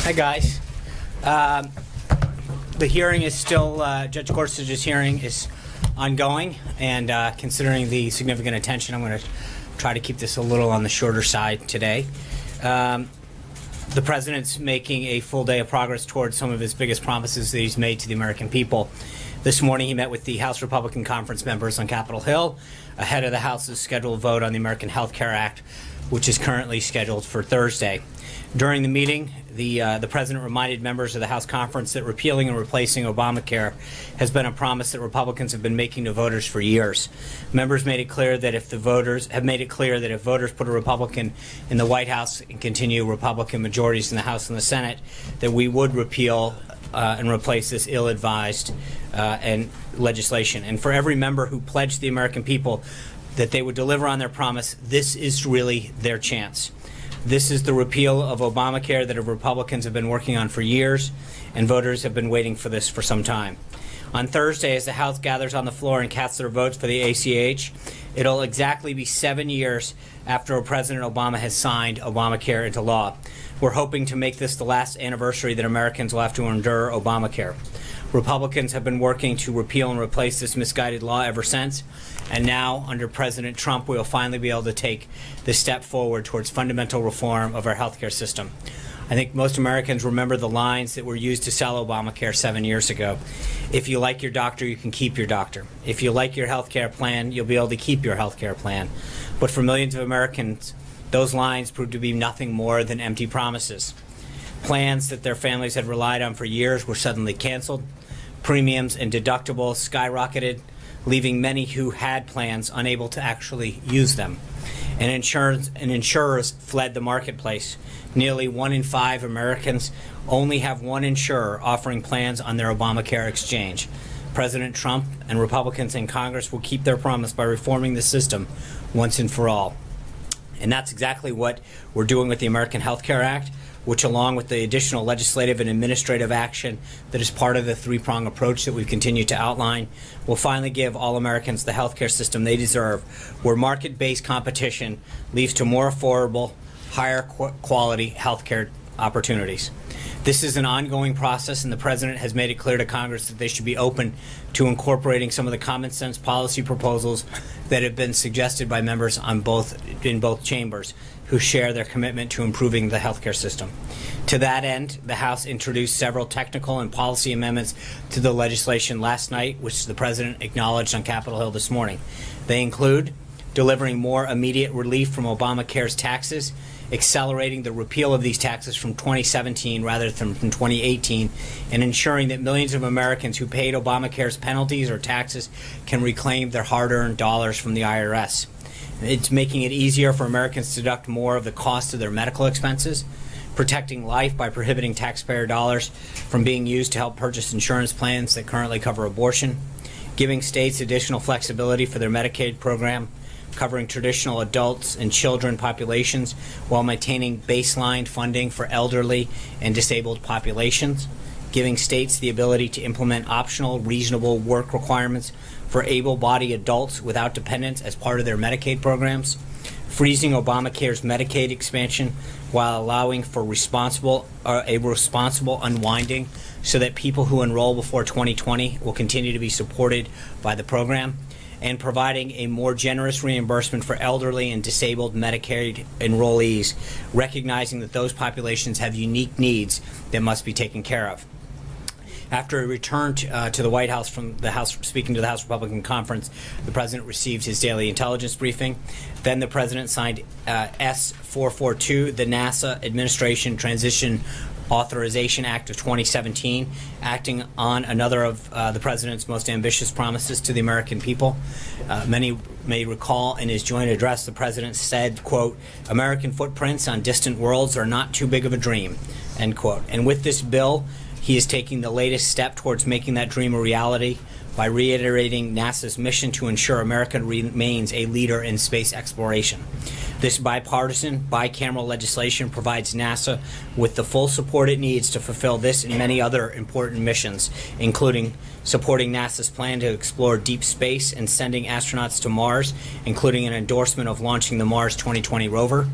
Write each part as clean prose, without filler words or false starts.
Hi, guys. The hearing is still, Judge Gorsuch's hearing is ongoing, and considering the significant attention, I'm going to try to keep this a little on the shorter side today. The President's making a full day of progress towards some of his biggest promises that he's made to the American people. This morning, he met with the House Republican Conference members on Capitol Hill ahead of the House's scheduled vote on the American Health Care Act, which is currently scheduled for Thursday. During the meeting, the President reminded members of the House conference that repealing and replacing Obamacare has been a promise that Republicans have been making to voters for years. Members made it clear that if voters put a Republican in the White House and continue Republican majorities in the House and the Senate, that we would repeal and replace this ill-advised and legislation. And for every member who pledged the American people that they would deliver on their promise, this is really their chance. This is the repeal of Obamacare that Republicans have been working on for years, and voters have been waiting for this for some time. On Thursday, as the House gathers on the floor and casts their votes for the ACH, it'll exactly be 7 years after President Obama has signed Obamacare into law. We're hoping to make this the last anniversary that Americans will have to endure Obamacare. Republicans have been working to repeal and replace this misguided law ever since, and now, under President Trump, we will finally be able to take this step forward towards fundamental reform of our healthcare system. I think most Americans remember the lines that were used to sell Obamacare 7 years ago. If you like your doctor, you can keep your doctor. If you like your healthcare plan, you'll be able to keep your healthcare plan. But for millions of Americans, those lines proved to be nothing more than empty promises. Plans that their families had relied on for years were suddenly canceled. Premiums and deductibles skyrocketed, leaving many who had plans unable to actually use them. And insurers fled the marketplace. Nearly 1 in 5 Americans only have one insurer offering plans on their Obamacare exchange. President Trump and Republicans in Congress will keep their promise by reforming the system once and for all. And that's exactly what we're doing with the American Health Care Act, which, along with the additional legislative and administrative action that is part of the three-prong approach that we've continued to outline, will finally give all Americans the healthcare system they deserve, where market-based competition leads to more affordable, higher quality healthcare opportunities. This is an ongoing process, and the President has made it clear to Congress that they should be open to incorporating some of the common sense policy proposals that have been suggested by members in both chambers who share their commitment to improving the healthcare system. To that end, the House introduced several technical and policy amendments to the legislation last night, which the President acknowledged on Capitol Hill this morning. They include delivering more immediate relief from Obamacare's taxes, accelerating the repeal of these taxes from 2017 rather than from 2018, and ensuring that millions of Americans who paid Obamacare's penalties or taxes can reclaim their hard-earned dollars from the IRS. It's making it easier for Americans to deduct more of the cost of their medical expenses, protecting life by prohibiting taxpayer dollars from being used to help purchase insurance plans that currently cover abortion, giving states additional flexibility for their Medicaid program, covering traditional adults and children populations while maintaining baseline funding for elderly and disabled populations, giving states the ability to implement optional, reasonable work requirements for able-bodied adults without dependents as part of their Medicaid programs, freezing Obamacare's Medicaid expansion while allowing for a responsible unwinding so that people who enroll before 2020 will continue to be supported by the program, and providing a more generous reimbursement for elderly and disabled Medicaid enrollees, recognizing that those populations have unique needs that must be taken care of. After a return to the White House from the House, speaking to the House Republican Conference, the President received his daily intelligence briefing. Then the President signed S-442, the NASA Administration Transition Authorization Act of 2017, acting on another of the President's most ambitious promises to the American people. Many may recall in his joint address, the President said, quote, "American footprints on distant worlds are not too big of a dream," end quote. And with this bill, he is taking the latest step towards making that dream a reality by reiterating NASA's mission to ensure America remains a leader in space exploration. This bipartisan, bicameral legislation provides NASA with the full support it needs to fulfill this and many other important missions, including supporting NASA's plan to explore deep space and sending astronauts to Mars, including an endorsement of launching the Mars 2020 rover,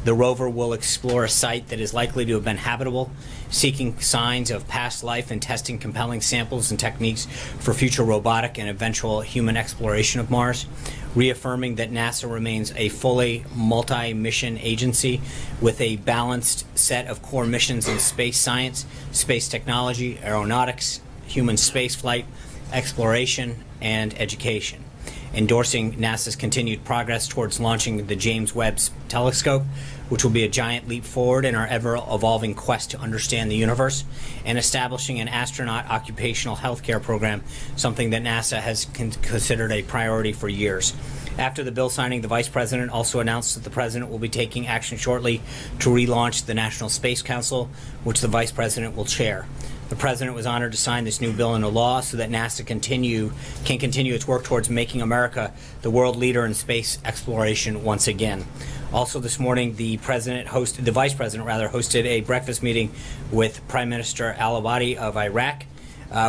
The rover will explore a site that is likely to have been habitable, seeking signs of past life and testing compelling samples and techniques for future robotic and eventual human exploration of Mars, reaffirming that NASA remains a fully multi-mission agency with a balanced set of core missions in space science, space technology, aeronautics, human spaceflight, exploration, and education. Endorsing NASA's continued progress towards launching the James Webb Telescope, which will be a giant leap forward in our ever-evolving quest to understand the universe, and establishing an astronaut occupational health care program, something that NASA has considered a priority for years. After the bill signing, the Vice President also announced that the President will be taking action shortly to relaunch the National Space Council, which the Vice President will chair. The President was honored to sign this new bill into law so that NASA can continue its work towards making America the world leader in space exploration once again. Also this morning, the Vice President hosted a breakfast meeting with Prime Minister al-Abadi of Iraq.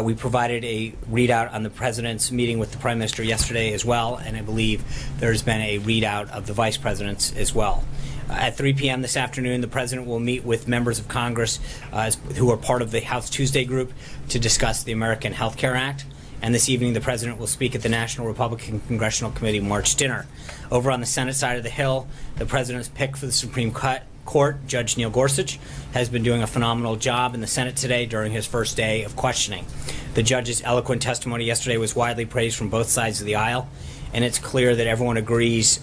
We provided a readout on the President's meeting with the Prime Minister yesterday as well, and I believe there's been a readout of the Vice President's as well. At 3 p.m. this afternoon, the President will meet with members of Congress who are part of the House Tuesday group to discuss the American Health Care Act. And this evening, the President will speak at the National Republican Congressional Committee March dinner. Over on the Senate side of the Hill, the President's pick for the Supreme Court, Judge Neil Gorsuch, has been doing a phenomenal job in the Senate today during his first day of questioning. The judge's eloquent testimony yesterday was widely praised from both sides of the aisle, and it's clear that everyone agrees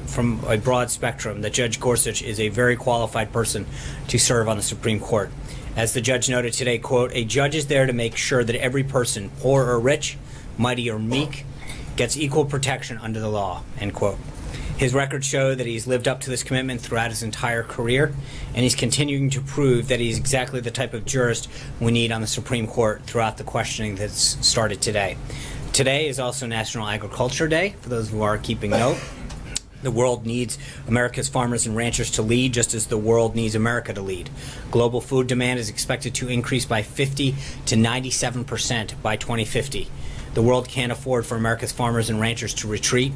from a broad spectrum that Judge Gorsuch is a very qualified person to serve on the Supreme Court. As the judge noted today, quote, "A judge is there to make sure that every person, poor or rich, mighty or meek, gets equal protection under the law," end quote. His records show that he's lived up to this commitment throughout his entire career, and he's continuing to prove that he's exactly the type of jurist we need on the Supreme Court throughout the questioning that's started today. Today is also National Agriculture Day, for those who are keeping note. The world needs America's farmers and ranchers to lead, just as the world needs America to lead. Global food demand is expected to increase by 50 to 97% by 2050. The world can't afford for America's farmers and ranchers to retreat,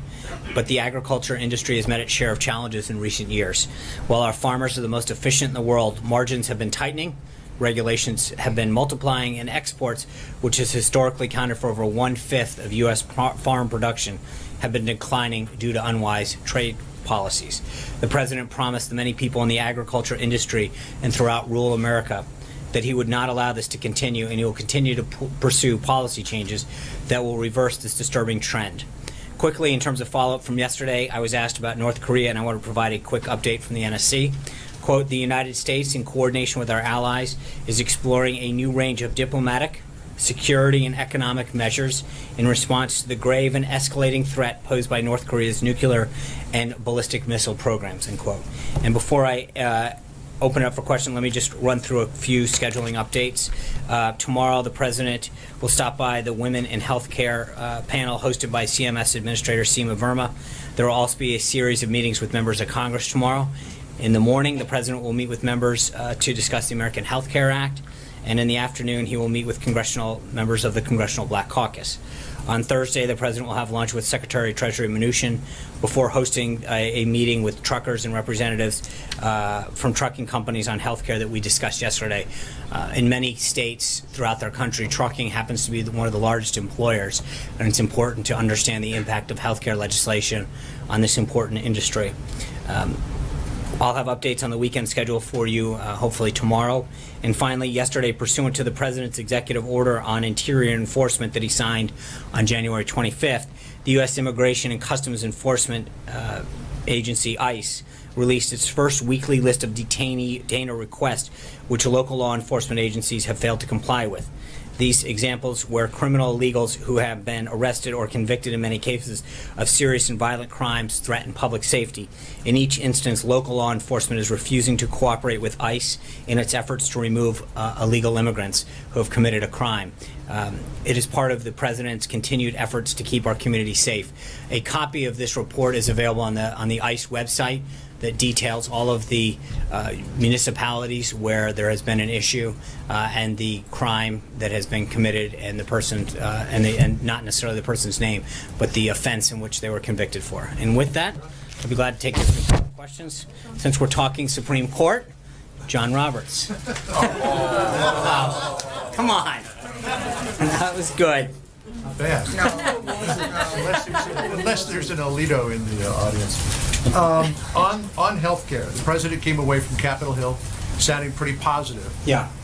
but the agriculture industry has met its share of challenges in recent years. While our farmers are the most efficient in the world, margins have been tightening, regulations have been multiplying, and exports, which has historically accounted for over 1/5 of U.S. farm production, have been declining due to unwise trade policies. The President promised the many people in the agriculture industry and throughout rural America that he would not allow this to continue, and he will continue to pursue policy changes that will reverse this disturbing trend. Quickly, in terms of follow-up from yesterday, I was asked about North Korea, and I want to provide a quick update from the NSC. Quote, "The United States, in coordination with our allies, is exploring a new range of diplomatic, security, and economic measures in response to the grave and escalating threat posed by North Korea's nuclear and ballistic missile programs," end quote. And before I open it up for questions, let me just run through a few scheduling updates. Tomorrow, the President will stop by the Women in Healthcare panel hosted by CMS Administrator Seema Verma. There will also be a series of meetings with members of Congress tomorrow. In the morning, the President will meet with members to discuss the American Health Care Act, and in the afternoon, he will meet with congressional members of the Congressional Black Caucus. On Thursday, the President will have lunch with Secretary of Treasury Mnuchin before hosting a meeting with truckers and representatives from trucking companies on health care that we discussed yesterday. In many states throughout their country, trucking happens to be one of the largest employers, and it's important to understand the impact of health care legislation on this important industry. I'll have updates on the weekend schedule for you hopefully tomorrow. And finally, yesterday, pursuant to the President's executive order on interior enforcement that he signed on January 25th, the U.S. Immigration and Customs Enforcement Agency, ICE, released its first weekly list of detainer requests, which local law enforcement agencies have failed to comply with. These examples were criminal illegals who have been arrested or convicted in many cases of serious and violent crimes threaten public safety. In each instance, local law enforcement is refusing to cooperate with ICE in its efforts to remove illegal immigrants who have committed a crime. It is part of the President's continued efforts to keep our community safe. A copy of this report is available on the ICE website that details all of the municipalities where there has been an issue and the crime that has been committed and the person and not necessarily the person's name, but the offense in which they were convicted for. And with that, I'd be glad to take this. questions. Since we're talking Supreme Court, John Roberts. Come on. That was good. Bad. Unless there's an Alito in the audience. On healthcare, the president came away from Capitol Hill sounding pretty positive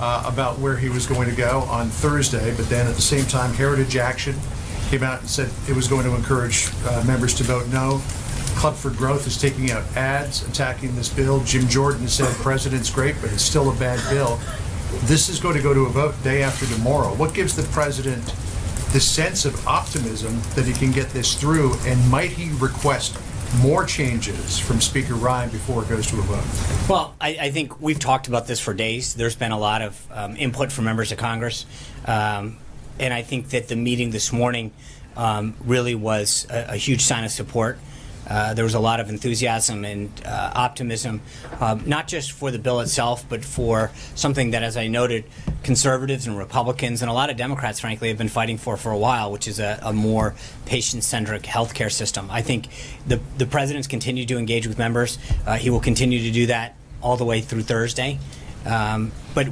about where he was going to go on Thursday, but then at the same time, Heritage Action came out and said it was going to encourage members to vote no. Club for Growth is taking out ads attacking this bill. Jim Jordan said president's great, but it's still a bad bill. This is going to go to a vote day after tomorrow. What gives the president the sense of optimism that he can get this through, and might he request more changes from Speaker Ryan before it goes to a vote? Well, I think we've talked about this for days. There's been a lot of input from members of Congress, and I think that the meeting this morning really was a huge sign of support. There was a lot of enthusiasm and optimism, not just for the bill itself, but for something that, as I noted, conservatives and Republicans and a lot of Democrats, frankly, have been fighting for a while, which is a more patient-centric healthcare system. I think the president's continued to engage with members. He will continue to do that all the way through Thursday. But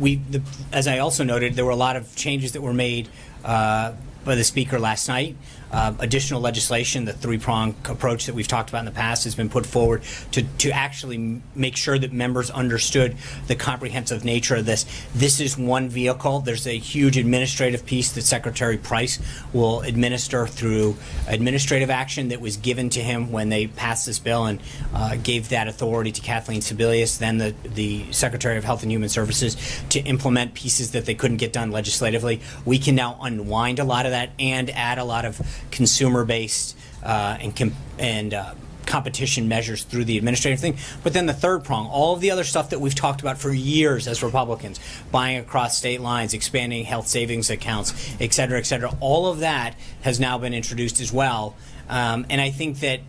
as I also noted, there were a lot of changes that were made by the Speaker last night. Additional legislation, the three-prong approach that we've talked about in the past, has been put forward to actually make sure that members understood the comprehensive nature of this. This is one vehicle. There's a huge administrative piece that Secretary Price will administer through administrative action that was given to him when they passed this bill and gave that authority to Kathleen Sebelius, then the Secretary of Health and Human Services, to implement pieces that they couldn't get done legislatively. We can now unwind a lot of that and add a lot of consumer-based and competition measures through the administrative thing. But then the third prong, all of the other stuff that we've talked about for years as Republicans, buying across state lines, expanding health savings accounts, et cetera, all of that has now been introduced as well. And I think that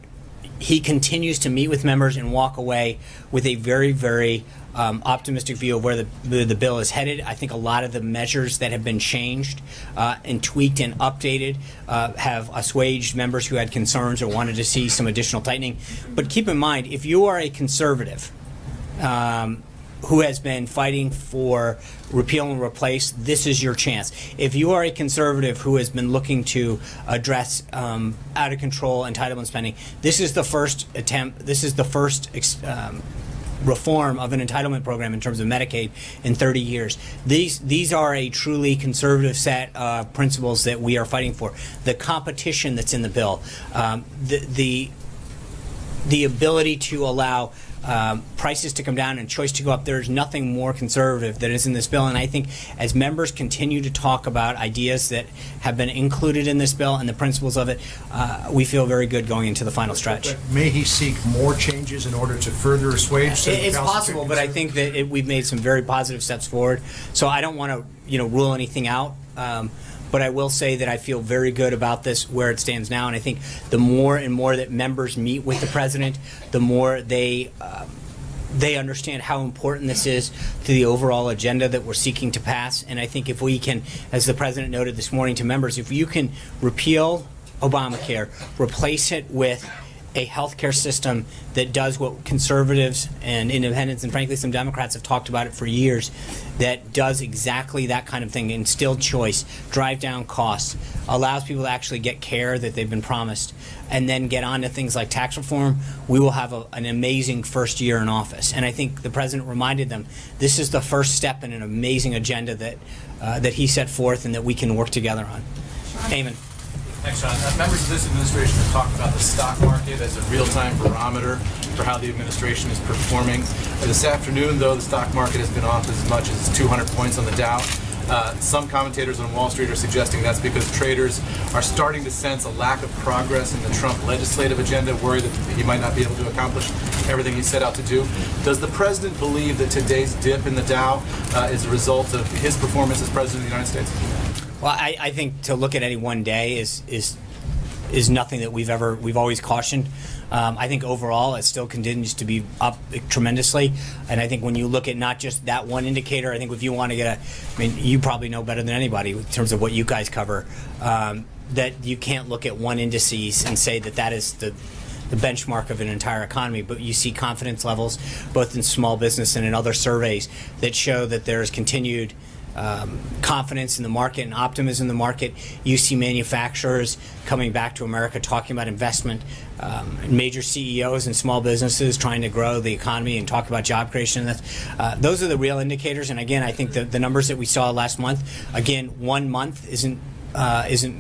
he continues to meet with members and walk away with a very, very optimistic view of where the bill is headed. I think a lot of the measures that have been changed and tweaked and updated have assuaged members who had concerns or wanted to see some additional tightening. But keep in mind, if you are a conservative who has been fighting for repeal and replace, this is your chance. If you are a conservative who has been looking to address out of control entitlement spending, this is the first attempt. This is the first reform of an entitlement program in terms of Medicaid in 30 years. These are a truly conservative set of principles that we are fighting for. The competition that's in the bill, the ability to allow prices to come down and choice to go up. There's nothing more conservative that is in this bill. And I think as members continue to talk about ideas that have been included in this bill and the principles of it, we feel very good going into the final stretch. May he seek more changes in order to further assuage? It's possible, but I think that we've made some very positive steps forward. So I don't want to rule anything out. But I will say that I feel very good about this where it stands now, and I think the more and more that members meet with the president, the more they understand how important this is to the overall agenda that we're seeking to pass. And I think if we can, as the president noted this morning to members, if you can repeal Obamacare, replace it with a healthcare system that does what conservatives and independents and frankly some Democrats have talked about it for years, that does exactly that kind of thing, instill choice, drive down costs, allows people to actually get care that they've been promised, and then get on to things like tax reform, we will have an amazing first year in office. And I think the president reminded them this is the first step in an amazing agenda that he set forth and that we can work together on. Eamon. Thanks, John. Members of this administration have talked about the stock market as a real-time barometer for how the administration is performing. This afternoon, though, the stock market has been off as much as 200 points on the Dow. Some commentators on Wall Street are suggesting that's because traders are starting to sense a lack of progress in the Trump legislative agenda, worried that he might not be able to accomplish everything he set out to do. Does the president believe that today's dip in the Dow is a result of his performance as president of the United States? Well, I think to look at any one day is nothing that we've always cautioned. I think overall it still continues to be up tremendously, and I think when you look at not just that one indicator, I think if you want to get you probably know better than anybody in terms of what you guys cover, that you can't look at one indices and say that is the benchmark of an entire economy, but you see confidence levels both in small business and in other surveys that show that there is continued confidence in the market and optimism in the market. You see manufacturers coming back to America talking about investment, major CEOs and small businesses trying to grow the economy and talk about job creation. Those are the real indicators. And again, I think the numbers that we saw last month, again, 1 month isn't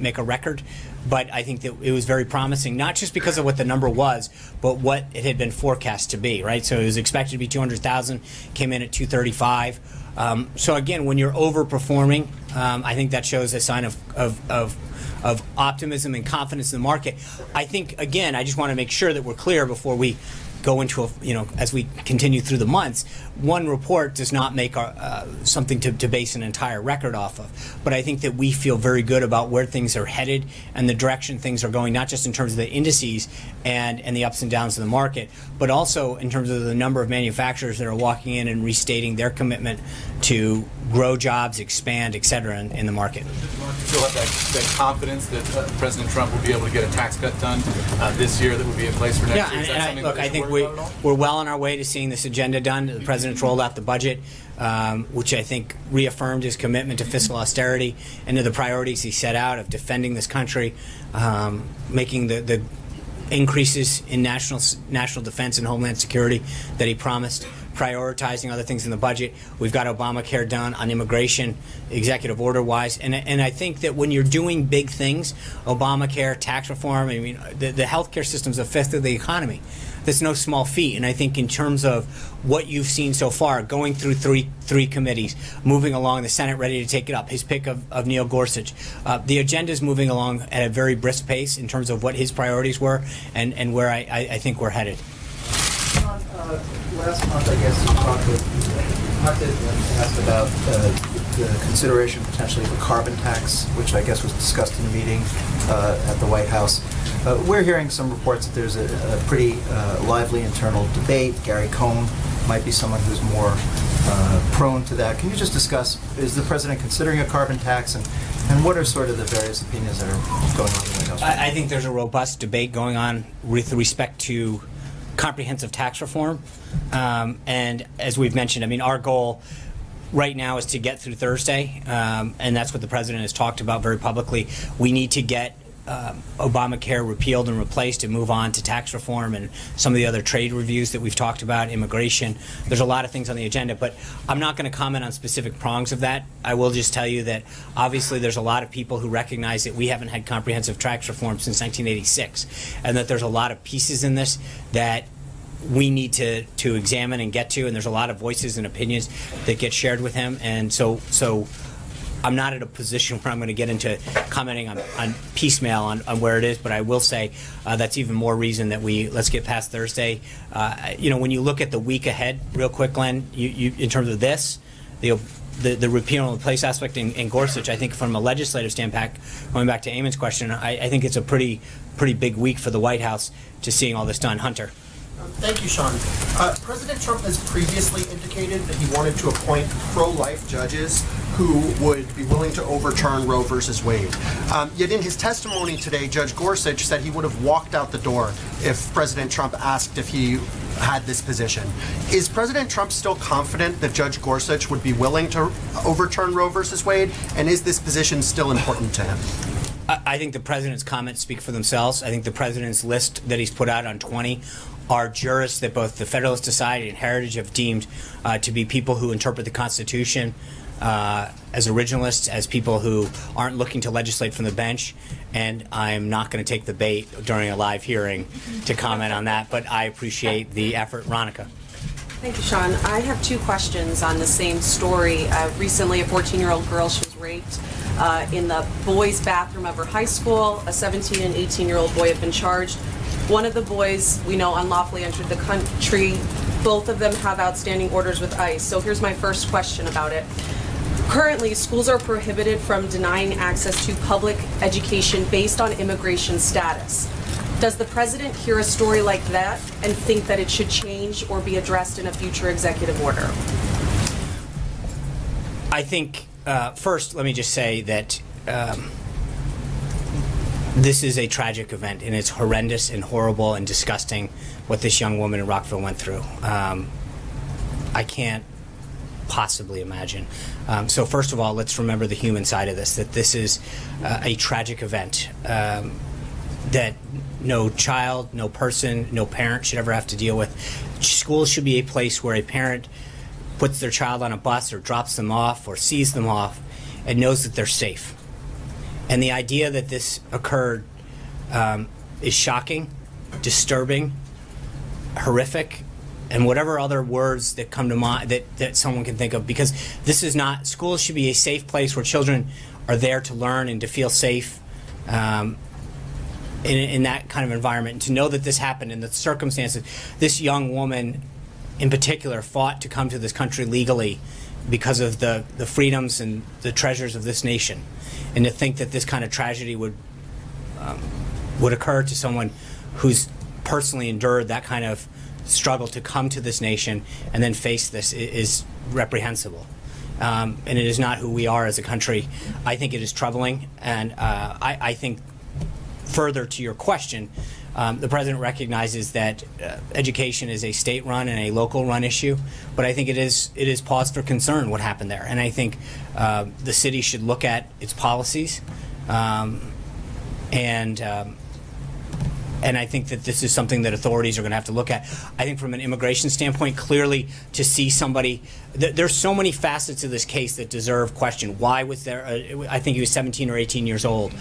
make a record, but I think that it was very promising, not just because of what the number was, but what it had been forecast to be, right? So it was expected to be 200,000, came in at 235. So again, when you're overperforming, I think that shows a sign of optimism and confidence in the market. I think, again, I just want to make sure that we're clear before we go into as we continue through the months. One report does not make something to base an entire record off of. But I think that we feel very good about where things are headed and the direction things are going, not just in terms of the indices and the ups and downs of the market, but also in terms of the number of manufacturers that are walking in and restating their commitment to grow jobs, expand, et cetera, in the market. Do you still have that confidence that President Trump will be able to get a tax cut done this year that will be in place for next year? Is that something look, that I think we're well on our way to seeing this agenda done. The president's rolled out the budget, which I think reaffirmed his commitment to fiscal austerity and to the priorities he set out of defending this country, making the increases in national defense and homeland security that he promised, prioritizing other things in the budget. We've got Obamacare done on immigration, executive order-wise, and I think that when you're doing big things, Obamacare, tax reform, I mean, the healthcare system's a fifth of the economy. That's no small feat, and I think in terms of what you've seen so far, going through three committees, moving along, the Senate ready to take it up, his pick of Neil Gorsuch, the agenda is moving along at a very brisk pace in terms of what his priorities were and where I think we're headed. Last month, I guess, you talked asked about the consideration potentially of a carbon tax, which I guess was discussed in a meeting at the White House. We're hearing some reports that there's a pretty lively internal debate. Gary Cohn might be someone who's more prone to that. Can you just discuss, is the president considering a carbon tax, and what are sort of the various opinions that are going on in the White House? I think there's a robust debate going on with respect to comprehensive tax reform. And as we've mentioned, I mean, our goal right now is to get through Thursday, and that's what the president has talked about very publicly. We need to get Obamacare repealed and replaced and move on to tax reform and some of the other trade reviews that we've talked about, immigration. There's a lot of things on the agenda, but I'm not going to comment on specific prongs of that. I will just tell you that obviously there's a lot of people who recognize that we haven't had comprehensive tax reform since 1986, and that there's a lot of pieces in this that we need to examine and get to, and there's a lot of voices and opinions that get shared with him, and so I'm not at a position where I'm going to get into commenting on piecemeal on where it is, but I will say that's even more reason that let's get past Thursday. When you look at the week ahead, real quick, Glenn, you in terms of this, the repeal and replace aspect in Gorsuch, I think from a legislative standpoint, going back to Eamon's question, I think it's a pretty big week for the White House to seeing all this done. Hunter. Thank you, Sean. President Trump has previously indicated that he wanted to appoint pro-life judges who would be willing to overturn Roe versus Wade. Yet in his testimony today, Judge Gorsuch said he would have walked out the door if President Trump asked if he had this position. Is President Trump still confident that Judge Gorsuch would be willing to overturn Roe versus Wade? And is this position still important to him? I think the president's comments speak for themselves. I think the president's list that he's put out on 20 are jurists that both the Federalist Society and Heritage have deemed to be people who interpret the Constitution as originalists, as people who aren't looking to legislate from the bench. And I'm not going to take the bait during a live hearing to comment on that, but I appreciate the effort. Ronica. Thank you, Sean. I have two questions on the same story. Recently, a 14-year-old girl, she was raped in the boys' bathroom of her high school. A 17 and 18-year-old boy have been charged. One of the boys we know unlawfully entered the country. Both of them have outstanding orders with ICE. So here's my first question about it. Currently, schools are prohibited from denying access to public education based on immigration status. Does the president hear a story like that and think that it should change or be addressed in a future executive order? I think, first, let me just say that This is a tragic event, and it's horrendous and horrible and disgusting what this young woman in Rockville went through. I can't possibly imagine. So first of all, let's remember the human side of this, that this is a tragic event that no child, no person, no parent should ever have to deal with. Schools should be a place where a parent puts their child on a bus or drops them off or sees them off and knows that they're safe. And the idea that this occurred is shocking, disturbing, horrific, and whatever other words that come to mind that someone can think of, because this is not, schools should be a safe place where children are there to learn and to feel safe in that kind of environment. And to know that this happened in the circumstances, this young woman in particular fought to come to this country legally because of the freedoms and the treasures of this nation. And to think that this kind of tragedy would occur to someone who's personally endured that kind of struggle to come to this nation and then face this is reprehensible. And it is not who we are as a country. I think it is troubling, and I think further to your question, the president recognizes that education is a state-run and a local-run issue, but I think it is cause for concern what happened there, and I think the city should look at its policies, and I think that this is something that authorities are going to have to look at. I think from an immigration standpoint, clearly to see somebody, there's so many facets of this case that deserve question. Why was there, I think he was 17 or 18 years old.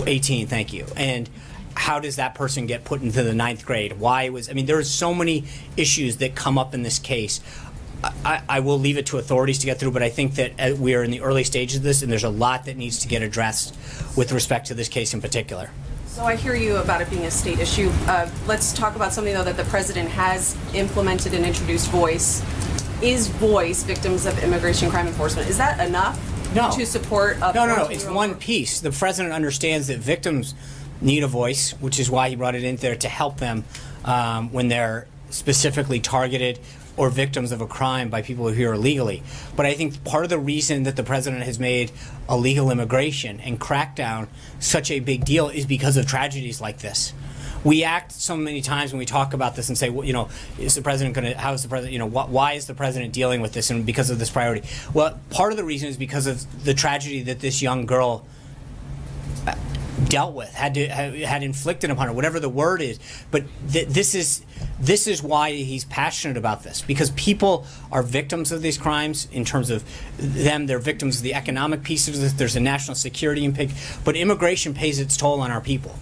18, thank you. And how does that person get put into the 9th grade? There's so many issues that come up in this case. I will leave it to authorities to get through, but I think that we are in the early stages of this, and there's a lot that needs to get addressed with respect to this case in particular. So I hear you about it being a state issue. Let's talk about something, though, that the president has implemented and introduced, Voice. Is Voice, Victims of Immigration Crime Enforcement, is that enough to support a No. It's one piece. The president understands that victims need a voice, which is why he brought it in there to help them when they're specifically targeted or victims of a crime by people who are here illegally. But I think part of the reason that the president has made illegal immigration and crackdown such a big deal is because of tragedies like this. We act so many times when we talk about this and say, well, is the president going to, how is the president, why is the president dealing with this and because of this priority? Well, part of the reason is because of the tragedy that this young girl dealt with, had inflicted upon her, whatever the word is. But this is why he's passionate about this, because people are victims of these crimes. In terms of them, they're victims of the economic piece of this. There's a national security impact, but immigration pays its toll on our people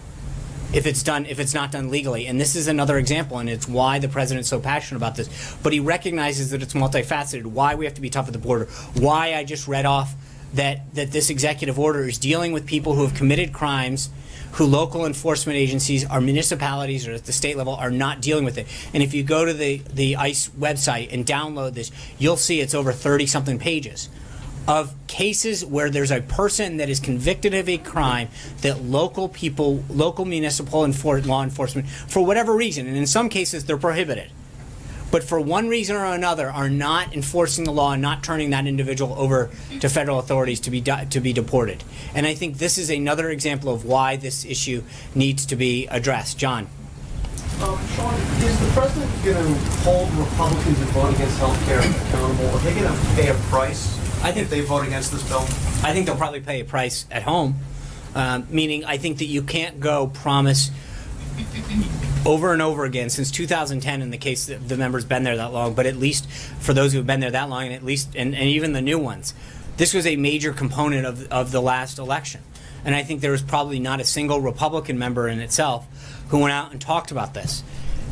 if it's not done legally. And this is another example, and it's why the president's so passionate about this. But he recognizes that it's multifaceted, why we have to be tough at the border, why I just read off that this executive order is dealing with people who have committed crimes, who local enforcement agencies or municipalities or at the state level are not dealing with it. And if you go to the ICE website and download this, you'll see it's over 30-something pages of cases where there's a person that is convicted of a crime that local municipal law enforcement, for whatever reason, and in some cases they're prohibited, but for one reason or another are not enforcing the law and not turning that individual over to federal authorities to be deported. And I think this is another example of why this issue needs to be addressed. John. Sean, is the president going to hold Republicans that vote against health care accountable? Are they going to pay a price if they vote against this bill? I think they'll probably pay a price at home, meaning I think that you can't go promise over and over again since 2010 in the case that the member's been there that long, but at least for those who have been there that long, and at least and even the new ones, this was a major component of the last election. And I think there was probably not a single Republican member in itself who went out and talked about this.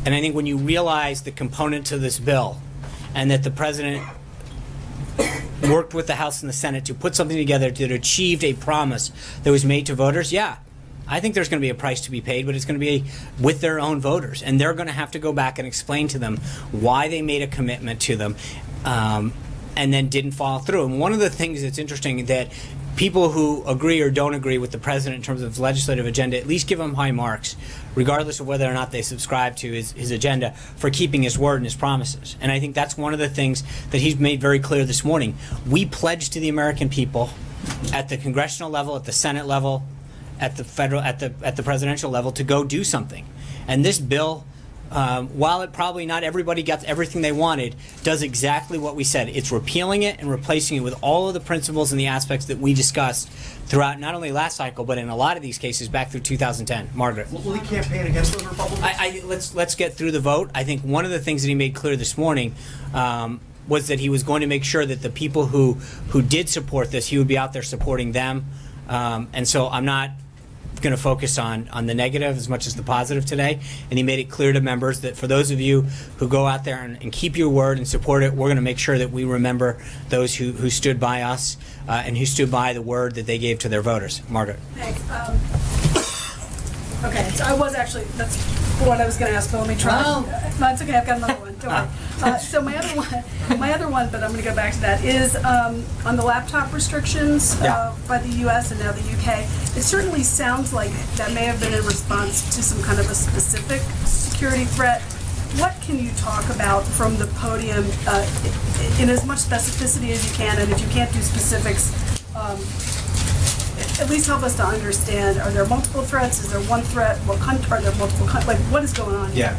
And I think when you realize the component to this bill and that the president worked with the House and the Senate to put something together that achieved a promise that was made to voters, I think there's going to be a price to be paid, but it's going to be with their own voters. And they're going to have to go back and explain to them why they made a commitment to them and then didn't follow through. And one of the things that's interesting that people who agree or don't agree with the president in terms of his legislative agenda at least give him high marks, regardless of whether or not they subscribe to his agenda, for keeping his word and his promises. And I think that's one of the things that he's made very clear this morning. We pledge to the American people at the congressional level, at the Senate level, at the presidential level to go do something. And this bill, while it probably not everybody gets everything they wanted, does exactly what we said. It's repealing it and replacing it with all of the principles and the aspects that we discussed throughout not only last cycle, but in a lot of these cases back through 2010. Margaret. Will he campaign against those Republicans? Let's get through the vote. I think one of the things that he made clear this morning was that he was going to make sure that the people who did support this, he would be out there supporting them. And so I'm not going to focus on the negative as much as the positive today. And he made it clear to members that for those of you who go out there and keep your word and support it, we're going to make sure that we remember those who stood by us and who stood by the word that they gave to their voters. Margaret. Thanks. Okay, so that's what I was going to ask, but let me try. Oh. No, it's okay, I've got another one, don't worry. So my other one, but I'm going to go back to that, is on the laptop restrictions by the U.S. and now the U.K. It certainly sounds like that may have been in response to some kind of a specific security threat. What can you talk about from the podium in as much specificity as you can, and if you can't do specifics, at least help us to understand, are there multiple threats? Is there one threat? Are there multiple what is going on here? Yeah.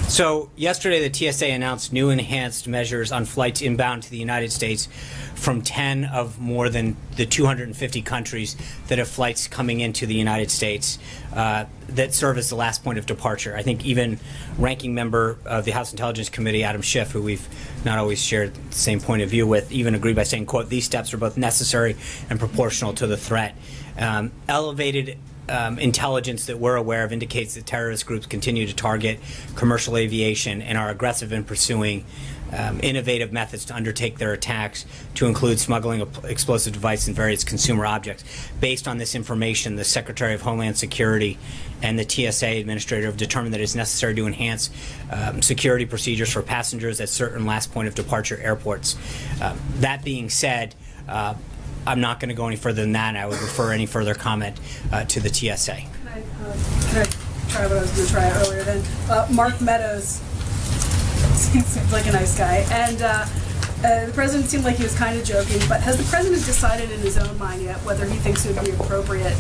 So yesterday the TSA announced new enhanced measures on flights inbound to the United States from 10 of more than the 250 countries that have flights coming into the United States that serve as the last point of departure. I think even ranking member of the House Intelligence Committee, Adam Schiff, who we've not always shared the same point of view with, even agreed by saying, quote, these steps are both necessary and proportional to the threat. Elevated intelligence that we're aware of indicates that terrorist groups continue to target commercial aviation and are aggressive in pursuing innovative methods to undertake their attacks, to include smuggling of explosive devices and various consumer objects. Based on this information, the Secretary of Homeland Security and the TSA administrator have determined that it's necessary to enhance security procedures for passengers at certain last point of departure airports. That being said, I'm not going to go any further than that, and I would refer any further comment to the TSA. Can I try what I was going to try earlier then? Mark Meadows seems like a nice guy, and the president seemed like he was kind of joking, but has the president decided in his own mind yet whether he thinks it would be appropriate,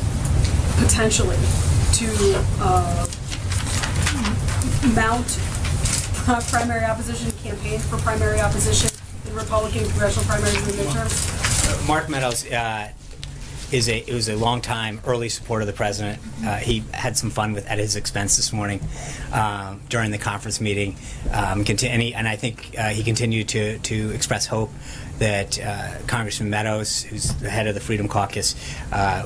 potentially, to mount primary opposition, campaign for primary opposition in Republican congressional primaries in the midterms? Mark Meadows was a long-time early supporter of the president. He had some fun at his expense this morning during the conference meeting, and I think he continued to express hope that Congressman Meadows, who's the head of the Freedom Caucus,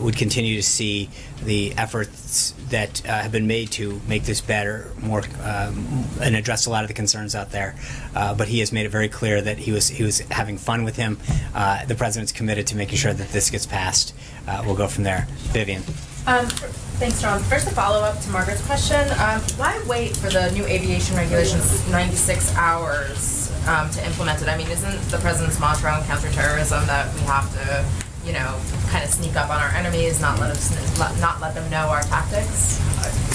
would continue to see the efforts that have been made to make this better, more, and address a lot of the concerns out there. But he has made it very clear that he was having fun with him. The president's committed to making sure that this gets passed. We'll go from there. Vivian. Thanks, John. First, a follow-up to Margaret's question. Why wait for the new aviation regulations 96 hours to implement it? I mean, isn't the president's mantra on counterterrorism that we have to, kind of sneak up on our enemies, not let them know our tactics?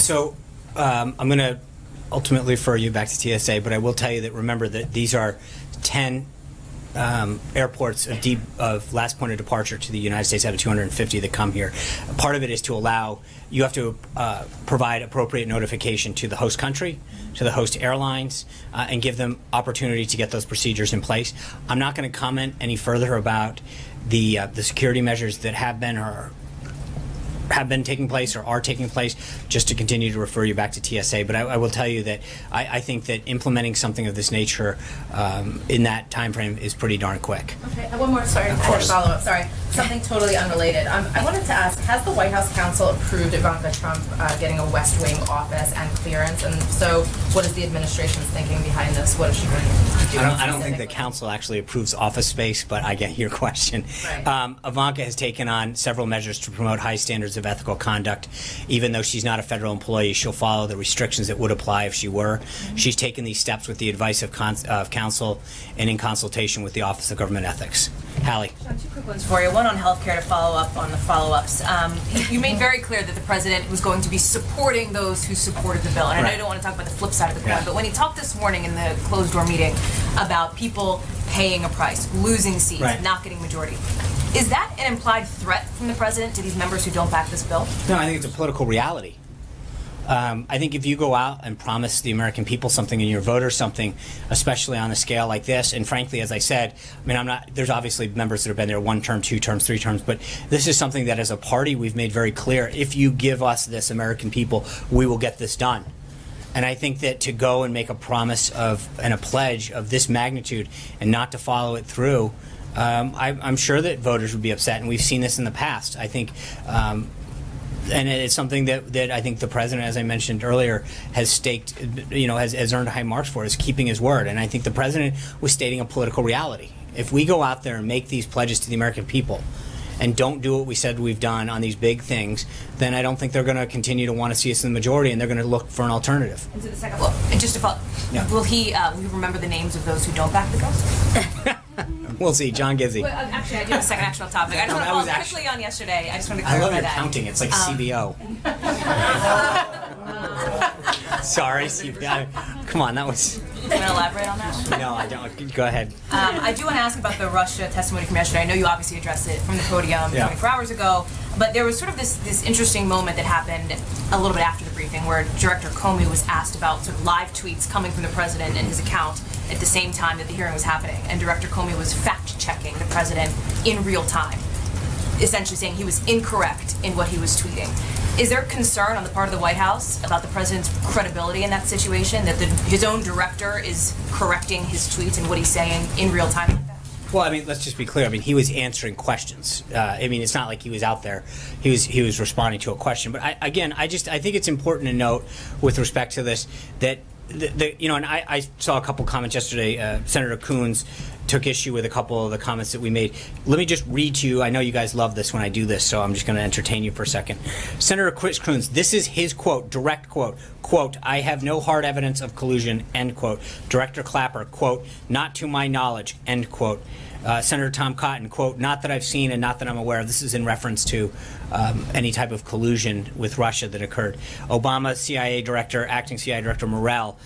So I'm going to ultimately refer you back to TSA, but I will tell you that remember that these are 10 airports of last point of departure to the United States out of 250 that come here. Part of it is to allow, you have to provide appropriate notification to the host country, to the host airlines, and give them opportunity to get those procedures in place. I'm not going to comment any further about the security measures that have been taking place or are taking place, just to continue to refer you back to TSA. But I will tell you that I think that implementing something of this nature in that time frame is pretty darn quick. Okay, one more, sorry, I had a follow-up, sorry. Something totally unrelated. I wanted to ask, has the White House counsel approved Ivanka Trump getting a West Wing office and clearance? And so what is the administration's thinking behind this? What is she going to do? I don't think the council actually approves office space, but I get your question. Right. Ivanka has taken on several measures to promote high standards of ethical conduct. Even though she's not a federal employee, she'll follow the restrictions that would apply if she were. Mm-hmm. She's taken these steps with the advice of counsel and in consultation with the Office of Government Ethics. Hallie. John, two quick ones for you. One on healthcare to follow up on the follow-ups. You made very clear that the president was going to be supporting those who supported the bill. And I know you don't want to talk about the flip side of the coin, but when he talked this morning in the closed-door meeting about people paying a price, losing seats, Right. not getting majority. Is that an implied threat from the president to these members who don't back this bill? No, I think it's a political reality. I think if you go out and promise the American people something and your voters something, especially on a scale like this, and frankly, as I said, I mean, there's obviously members that have been there 1 term, 2 terms, 3 terms, but this is something that as a party we've made very clear, if you give us this, American people, we will get this done. And I think that to go and make a promise and a pledge of this magnitude and not to follow it through, I'm sure that voters would be upset, and we've seen this in the past. I think, and it's something that I think the president, as I mentioned earlier, has staked, has earned high marks for, is keeping his word. And I think the president was stating a political reality. If we go out there and make these pledges to the American people and don't do what we said we've done on these big things, then I don't think they're going to continue to want to see us in the majority, and they're going to look for an alternative. And so the second, well, and just to follow, will he remember the names of those who don't back the bill? We'll see. John Gizzi. Well, actually, I do have a second actual topic. I just want to follow quickly on yesterday. I just want to I clarify love your that. counting. It's like CBO. Sorry, CBO. Come on, that was... Do you want to elaborate on that? No, I don't. Go ahead. I do want to ask about the Russia testimony from yesterday. I know you obviously addressed it from the podium 24 hours ago, but there was sort of this interesting moment that happened a little bit after the briefing where Director Comey was asked about sort of live tweets coming from the president and his account at the same time that the hearing was happening. And Director Comey was fact-checking the president in real time, essentially saying he was incorrect in what he was tweeting. Is there concern on the part of the White House about the president's credibility in that situation, that his own director is correcting his tweets and what he's saying in real time like that? Well, I mean, let's just be clear. I mean, he was answering questions. I mean, it's not like he was out there. He was responding to a question. But I think it's important to note with respect to this that and I saw a couple comments yesterday. Senator Coons took issue with a couple of the comments that we made. Let me just read to you. I know you guys love this when I do this, so I'm just going to entertain you for a second. Senator Chris Coons, this is his quote, direct quote, "I have no hard evidence of collusion," end quote. Director Clapper, quote, "Not to my knowledge," end quote. Senator Tom Cotton, quote, "Not that I've seen and not that I'm aware of." This is in reference to any type of collusion with Russia that occurred. Obama CIA Director, Acting CIA Director Morell,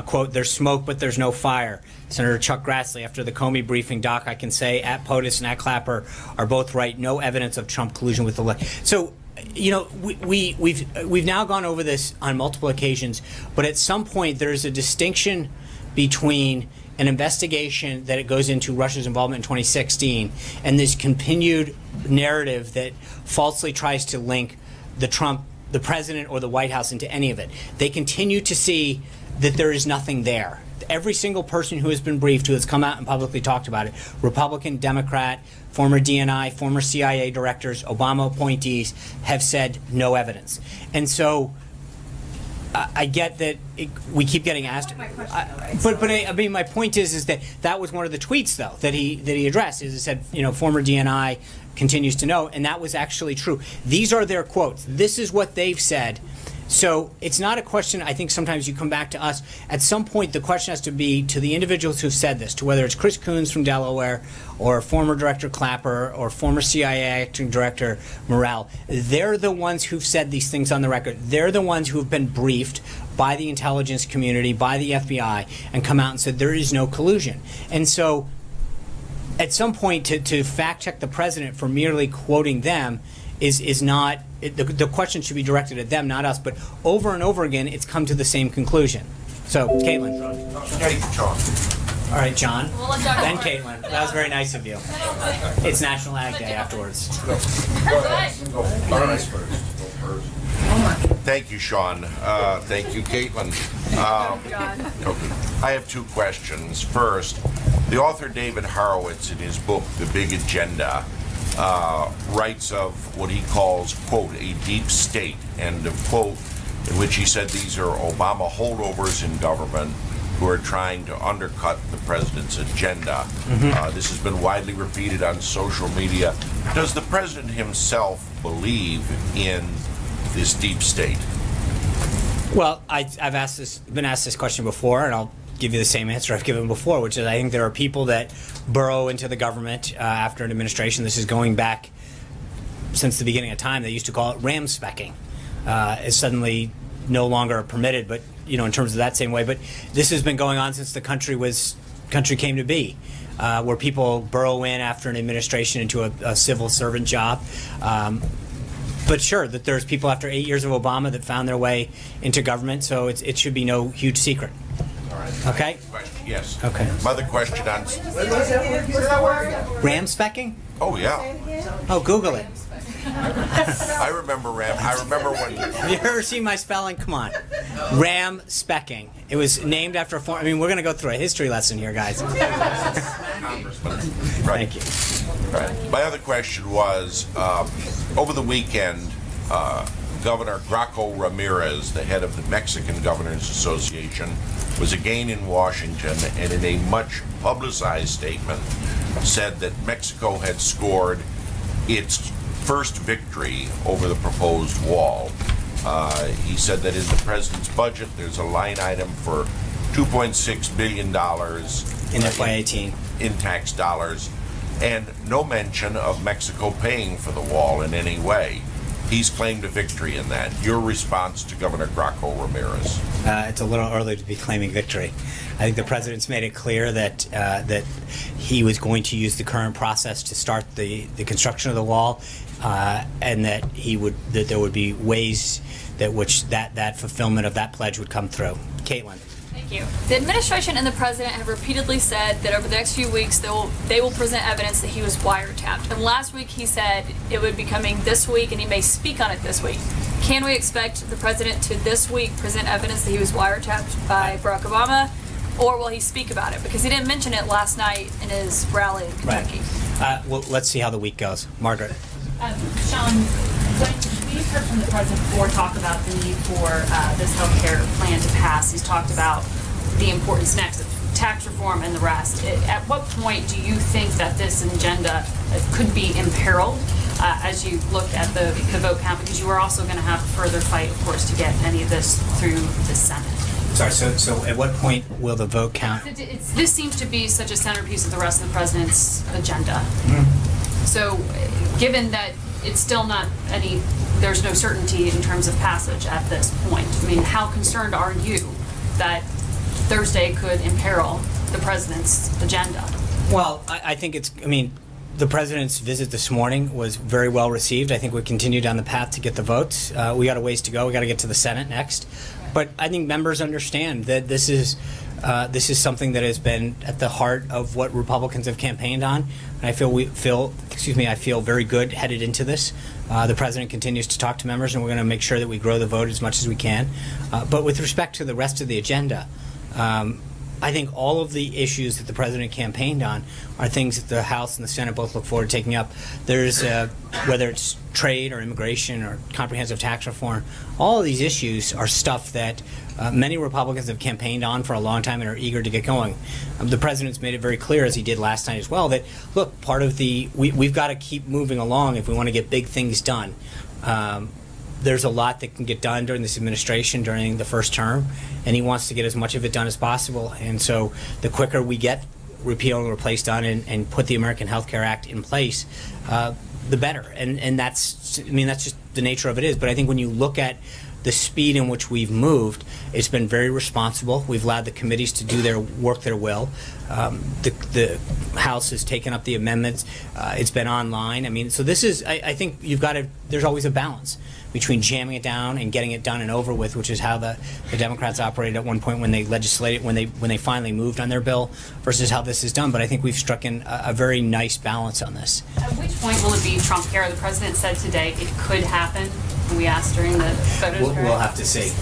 quote, "There's smoke, but there's no fire." Senator Chuck Grassley, after the Comey briefing, "Doc, I can say at POTUS and at Clapper are both right. No evidence of Trump collusion with the So, we've now gone over this on multiple occasions, but at some point there's a distinction between an investigation that it goes into Russia's involvement in 2016 and this continued narrative that falsely tries to link the president or the White House into any of it. They continue to see that there is nothing there. Every single person who has been briefed, who has come out and publicly talked about it, Republican, Democrat, former DNI, former CIA directors, Obama appointees, have said no evidence. And so I get that we keep getting asked, but I mean, my point is that was one of the tweets though that he addressed. Is it said, former DNI continues to know, and that was actually true. These are their quotes. This is what they've said. So it's not a question. I think sometimes you come back to us. At some point, the question has to be to the individuals who've said this, to whether it's Chris Coons from Delaware, or former Director Clapper, or former CIA Acting Director Morell. They're the ones who've said these things on the record. They're the ones who have been briefed by the intelligence community, by the FBI, and come out and said there is no collusion. And so, at some point, to fact check the president for merely quoting them is not. The question should be directed at them, not us. But over and over again, it's come to the same conclusion. So, Caitlin. Hey, John. All right, John. We'll let John Then go Caitlin. That was very nice of you. It's National Ag Day afterwards. Thank you, Sean. Thank you, Caitlin. I have 2 questions. First, the author David Horowitz, in his book, The Big Agenda, writes of what he calls, quote, a deep state, end of quote, in which he said these are Obama holdovers in government who are trying to undercut the president's agenda. This has been widely repeated on social media. Does the president himself believe in this deep state? Well, I've been asked this question before, and I'll give you the same answer I've given before, which is I think there are people that burrow into the government after an administration. This is going back since the beginning of time. They used to call it ram-specking. It's suddenly no longer permitted, but in terms of that same way. But this has been going on since the country came to be. where people burrow in after an administration into a civil servant job. But sure, that there's people after 8 years of Obama that found their way into government, so it should be no huge secret. All right. Okay? Yes. Okay. My other question on, Ram specking? oh, yeah. Oh, Google it. I remember Ram. I remember when, Have you ever seen my spelling? Come on. Ram specking. It was named after a form. I mean, we're going to go through a history lesson here, guys. right. Thank you. Right. My other question was, over the weekend, Governor Graco Ramirez, the head of the Mexican Governors Association, was again in Washington and in a much publicized statement said that Mexico had scored its first victory over the proposed wall. He said that in the president's budget there's a line item for $2.6 billion In FY18. in tax dollars, and no mention of Mexico paying for the wall in any way. He's claimed a victory in that. Your response to Governor Graco Ramirez? It's a little early to be claiming victory. I think the president's made it clear that that he was going to use the current process to start the construction of the wall, and that there would be ways that fulfillment of that pledge would come through. Caitlin. Thank you. The administration and the president have repeatedly said that over the next few weeks they will present evidence that he was wiretapped. And last week he said it would be coming this week and he may speak on it this week. Can we expect the president to this week present evidence that he was wiretapped by Barack Obama, or will he speak about it? Because he didn't mention it last night in his rally in Kentucky. Right. Well, let's see how the week goes. Margaret. Sean, when we've heard from the president before talk about the need for this health care plan to pass, he's talked about the importance next of tax reform and the rest. At what point do you think that this agenda could be imperiled as you look at the vote count? Because you are also going to have a further fight, of course, to get any of this through the Senate. Sorry, so at what point will the vote count? This seems to be such a centerpiece of the rest of the president's agenda. So given that it's still not there's no certainty in terms of passage at this point, I mean, how concerned are you that Thursday could imperil the president's agenda? Well, I think the president's visit this morning was very well received. I think we continue down the path to get the votes. We got a ways to go. We got to get to the Senate next. But I think members understand that this is something that has been at the heart of what Republicans have campaigned on. And I feel very good headed into this. The president continues to talk to members, and we're going to make sure that we grow the vote as much as we can. But with respect to the rest of the agenda, I think all of the issues that the president campaigned on are things that the House and the Senate both look forward to taking up. There's whether it's trade or immigration or comprehensive tax reform, all of these issues are stuff that many Republicans have campaigned on for a long time and are eager to get going. The president's made it very clear, as he did last night as well, that look, part of we've got to keep moving along if we want to get big things done. There's a lot that can get done during this administration during the first term, and he wants to get as much of it done as possible. And so the quicker we get repeal and replace done and put the American Health Care Act in place, the better. And that's just the nature of it is. But I think when you look at the speed in which we've moved, it's been very responsible. We've allowed the committees to do their work their will. The House has taken up the amendments. It's been online. So this is, I think there's always a balance between jamming it down and getting it done and over with, which is how the Democrats operated at one point when they legislated, when they finally moved on their bill, versus how this is done. But I think we've struck in a very nice balance on this. At which point will it be Trump care? The president said today it could happen. We asked during the voters' We'll have to see.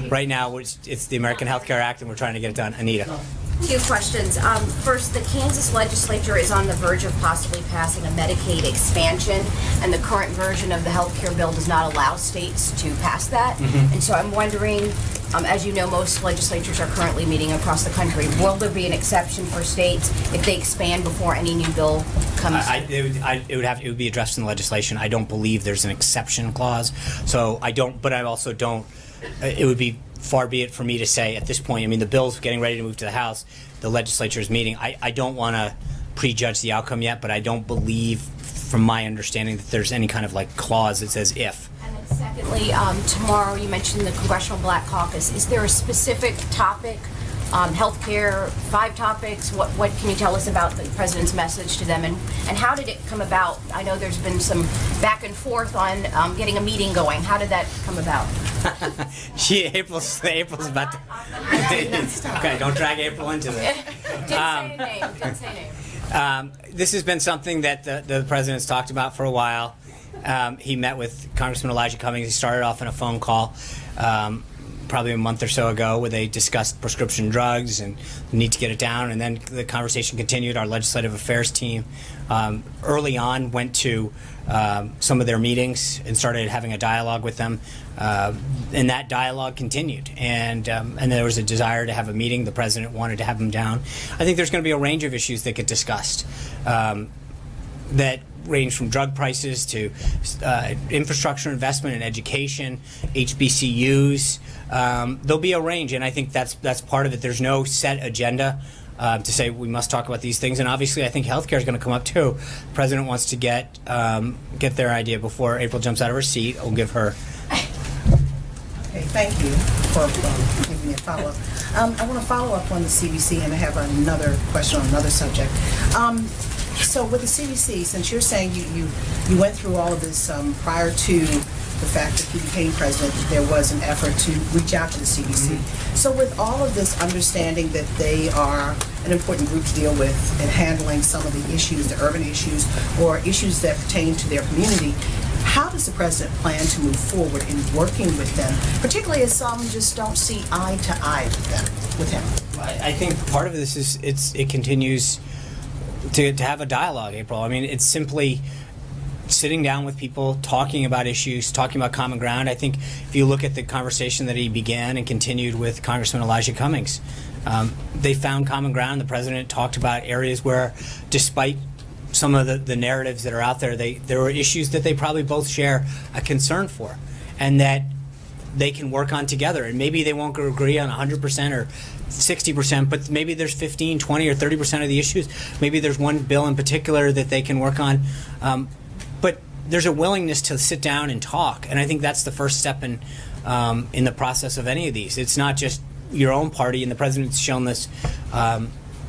Right now, it's the American Health Care Act, and we're trying to get it done. Anita. Two questions. First, the Kansas legislature is on the verge of possibly passing a Medicaid expansion, and the current version of the health care bill does not allow states to pass that. And so I'm wondering, as you know, most legislatures are currently meeting across the country. Will there be an exception for states if they expand before any new bill comes? It would be addressed in the legislation. I don't believe there's an exception clause. So I don't, but I also don't. It would be far be it for me to say at this point. The bill's getting ready to move to the House. The legislature is meeting. I don't want to prejudge the outcome yet, but I don't believe, from my understanding, that there's any kind of clause that says if. And then secondly, tomorrow you mentioned the Congressional Black Caucus. Is there a specific topic healthcare, 5 topics. What can you tell us about the president's message to them, and how did it come about? I know there's been some back and forth on getting a meeting going. How did that come about? April's about to. Okay, don't drag April into this. Didn't say a name. Didn't say a name. This has been something that the president's talked about for a while. He met with Congressman Elijah Cummings. He started off in a phone call probably a month or so ago where they discussed prescription drugs and the need to get it down, and then the conversation continued. Our legislative affairs team early on went to some of their meetings and started having a dialogue with them, and that dialogue continued, and there was a desire to have a meeting. The president wanted to have them down. I think there's going to be a range of issues that get discussed that range from drug prices to infrastructure investment and education, HBCUs. There'll be a range, and I think that's part of it. There's no set agenda to say we must talk about these things, and obviously I think healthcare is going to come up too. The president wants to get their idea before April jumps out of her seat. I'll give her. Okay, thank you for giving me a follow-up. I want to follow up on the CBC, and I have another question on another subject. So with the CBC, since you're saying you went through all of this prior to the fact that he became president, there was an effort to reach out to the CBC. Mm-hmm. So with all of this understanding that they are an important group to deal with in handling some of the issues, the urban issues, or issues that pertain to their community, how does the president plan to move forward in working with them, particularly as some just don't see eye to eye with him? I think part of this is it continues to have a dialogue, April. I mean, it's simply sitting down with people, talking about issues, talking about common ground. I think if you look at the conversation that he began and continued with Congressman Elijah Cummings, they found common ground. The president talked about areas where, despite some of the narratives that are out there, there were issues that they probably both share a concern for, and that they can work on together. And maybe they won't agree on 100% or 60%, but maybe there's 15, 20, or 30% of the issues. Maybe there's one bill in particular that they can work on. But there's a willingness to sit down and talk, and I think that's the first step in the process of any of these. It's not just your own party, and the president's shown this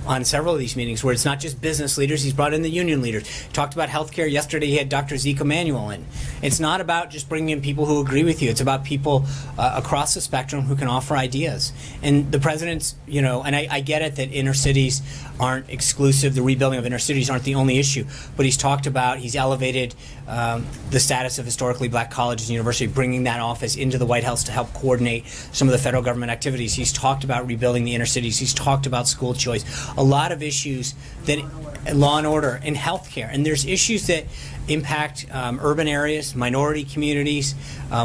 on several of these meetings, where it's not just business leaders. He's brought in the union leaders. He talked about healthcare. Yesterday he had Dr. Zeke Emanuel in. It's not about just bringing in people who agree with you. It's about people across the spectrum who can offer ideas. And the president's, and I get it that inner cities aren't exclusive. The rebuilding of inner cities aren't the only issue. But he's elevated the status of historically black colleges and universities, bringing that office into the White House to help coordinate some of the federal government activities. He's talked about rebuilding the inner cities. He's talked about school choice. A lot of issues that law and order and healthcare, and there's issues that impact urban areas, minority communities,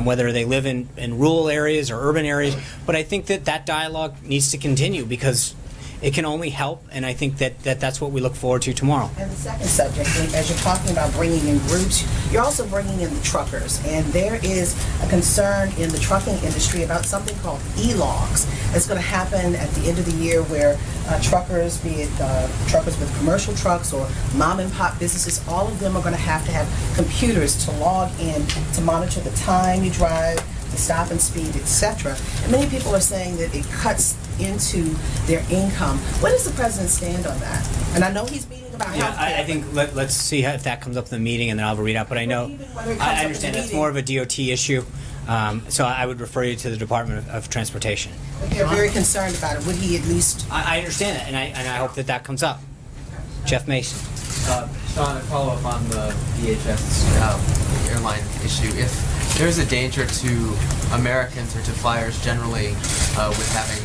whether they live in rural areas or urban areas. But I think that dialogue needs to continue because it can only help, and I think that's what we look forward to tomorrow. And the second subject, as you're talking about bringing in groups, you're also bringing in the truckers, and there is a concern in the trucking industry about something called e-logs. It's going to happen at the end of the year where truckers, be it truckers with commercial trucks or mom and pop businesses, all of them are going to have computers to log in to monitor the time you drive, the stop and speed, etc. And many people are saying that it cuts into their income. Where does the president stand on that? And I know he's meeting about health care. I think let's see if that comes up in the meeting, and then I'll read out. But I know I understand that's more of a DOT issue. So I would refer you to the Department of Transportation. They're very concerned about it. Would he at least? I understand that, and I hope that comes up. Jeff Mason. Sean, a follow-up on the DHS airline issue. If there's a danger to Americans or to flyers generally with having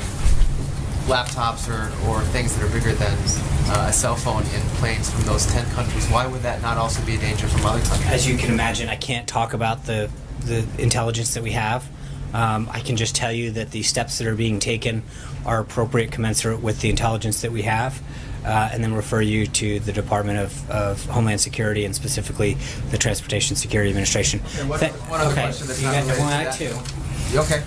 laptops or things that are bigger than a cell phone in planes from those 10 countries, why would that not also be a danger from other countries? As you can imagine, I can't talk about the intelligence that we have. I can just tell you that the steps that are being taken are appropriate, commensurate with the intelligence that we have, and then refer you to the Department of Homeland Security and specifically the Transportation Security Administration. Okay, one other question that's not related to that. Too. Okay.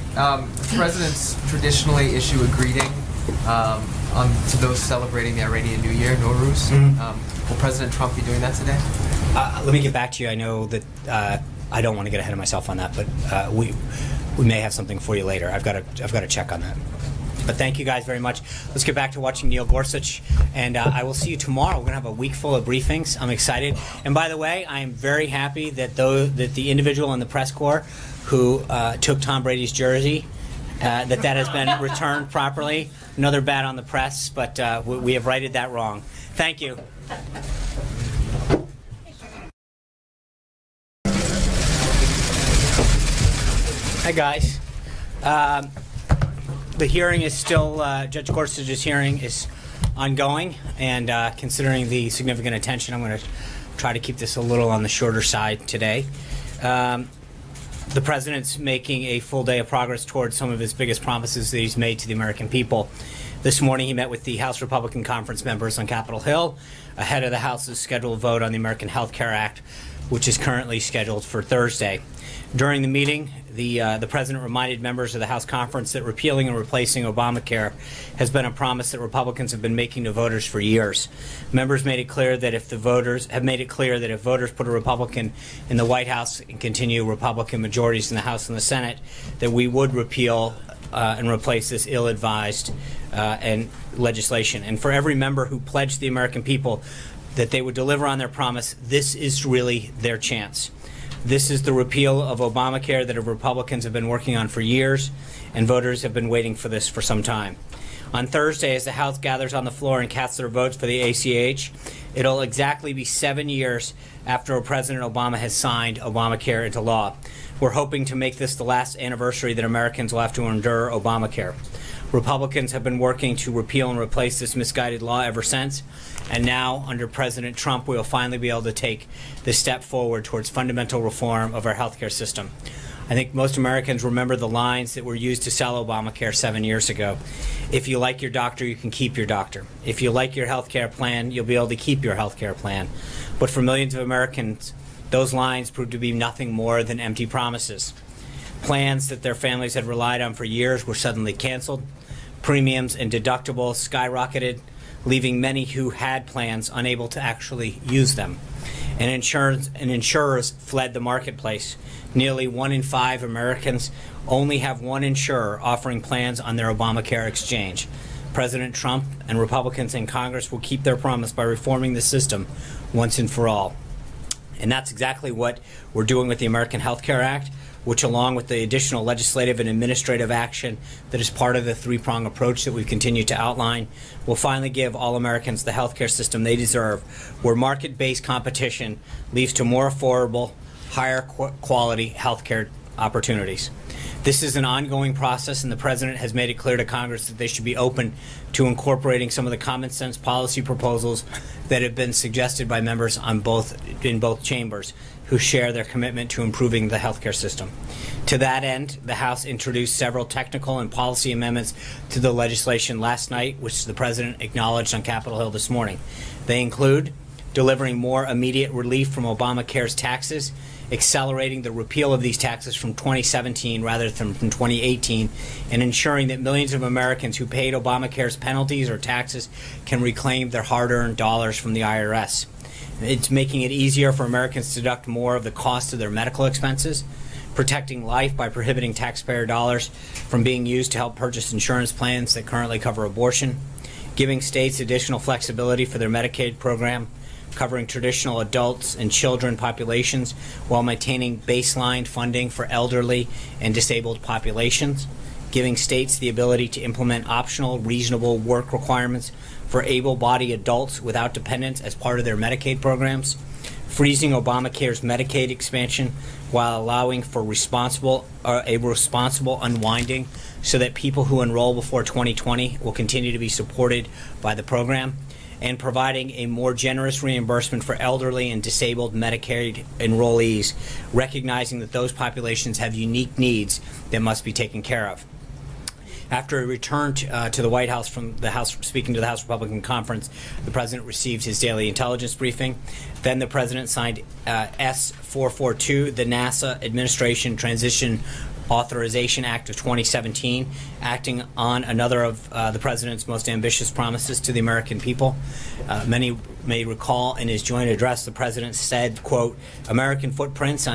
Presidents traditionally issue a greeting to those celebrating the Iranian New Year, Nowruz. Mm-hmm. Will President Trump be doing that today? Let me get back to you. I know that I don't want to get ahead of myself on that, but we may have something for you later. I've got to check on that. But thank you guys very much. Let's get back to watching Neil Gorsuch, and I will see you tomorrow. We're going to have a week full of briefings. I'm excited. And by the way, I am very happy that the individual in the press corps who took Tom Brady's jersey, that has been returned properly. Another bad on the press, but we have righted that wrong. Thank you. Hi, guys. The hearing is still, Judge Gorsuch's hearing is ongoing, and considering the significant attention, I'm going to try to keep this a little on the shorter side today. The president's making a full day of progress towards some of his biggest promises that he's made to the American people. This morning, he met with the House Republican Conference members on Capitol Hill ahead of the House's scheduled vote on the American Health Care Act, which is currently scheduled for Thursday. During the meeting, the president reminded members of the House conference that repealing and replacing Obamacare has been a promise that Republicans have been making to voters for years. Members made it clear that if voters put a Republican in the White House and continue Republican majorities in the House and the Senate, that we would repeal and replace this ill-advised and legislation. And for every member who pledged the American people that they would deliver on their promise, this is really their chance. This is the repeal of Obamacare that Republicans have been working on for years, and voters have been waiting for this for some time. On Thursday, as the House gathers on the floor and casts their votes for the ACH, it'll exactly be 7 years after President Obama has signed Obamacare into law. We're hoping to make this the last anniversary that Americans will have to endure Obamacare. Republicans have been working to repeal and replace this misguided law ever since, and now, under President Trump, we will finally be able to take this step forward towards fundamental reform of our healthcare system. I think most Americans remember the lines that were used to sell Obamacare 7 years ago. If you like your doctor, you can keep your doctor. If you like your healthcare plan, you'll be able to keep your healthcare plan. But for millions of Americans, those lines proved to be nothing more than empty promises. Plans that their families had relied on for years were suddenly canceled. Premiums and deductibles skyrocketed, leaving many who had plans unable to actually use them. And insurers fled the marketplace. Nearly 1 in 5 Americans only have one insurer offering plans on their Obamacare exchange. President Trump and Republicans in Congress will keep their promise by reforming the system once and for all. And that's exactly what we're doing with the American Health Care Act, which, along with the additional legislative and administrative action that is part of the three-prong approach that we've continued to outline, will finally give all Americans the healthcare system they deserve, where market-based competition leads to more affordable, higher quality healthcare opportunities. This is an ongoing process, and the President has made it clear to Congress that they should be open to incorporating some of the common sense policy proposals that have been suggested by members in both chambers who share their commitment to improving the healthcare system. To that end, the House introduced several technical and policy amendments to the legislation last night, which the President acknowledged on Capitol Hill this morning. They include delivering more immediate relief from Obamacare's taxes, accelerating the repeal of these taxes from 2017 rather than from 2018, and ensuring that millions of Americans who paid Obamacare's penalties or taxes can reclaim their hard-earned dollars from the IRS. It's making it easier for Americans to deduct more of the cost of their medical expenses, protecting life by prohibiting taxpayer dollars from being used to help purchase insurance plans that currently cover abortion, giving states additional flexibility for their Medicaid program, covering traditional adults and children populations while maintaining baseline funding for elderly and disabled populations, giving states the ability to implement optional, reasonable work requirements for able-bodied adults without dependents as part of their Medicaid programs, freezing Obamacare's Medicaid expansion while allowing for a responsible unwinding so that people who enroll before 2020 will continue to be supported by the program, and providing a more generous reimbursement for elderly and disabled Medicaid enrollees, recognizing that those populations have unique needs that must be taken care of. After he returned to the White House from the House, speaking to the House Republican Conference, the President received his daily intelligence briefing. Then the President signed S-442, the NASA Administration Transition Authorization Act of 2017, acting on another of the President's most ambitious promises to the American people. Many may recall in his joint address, the President said, quote, "American footprints on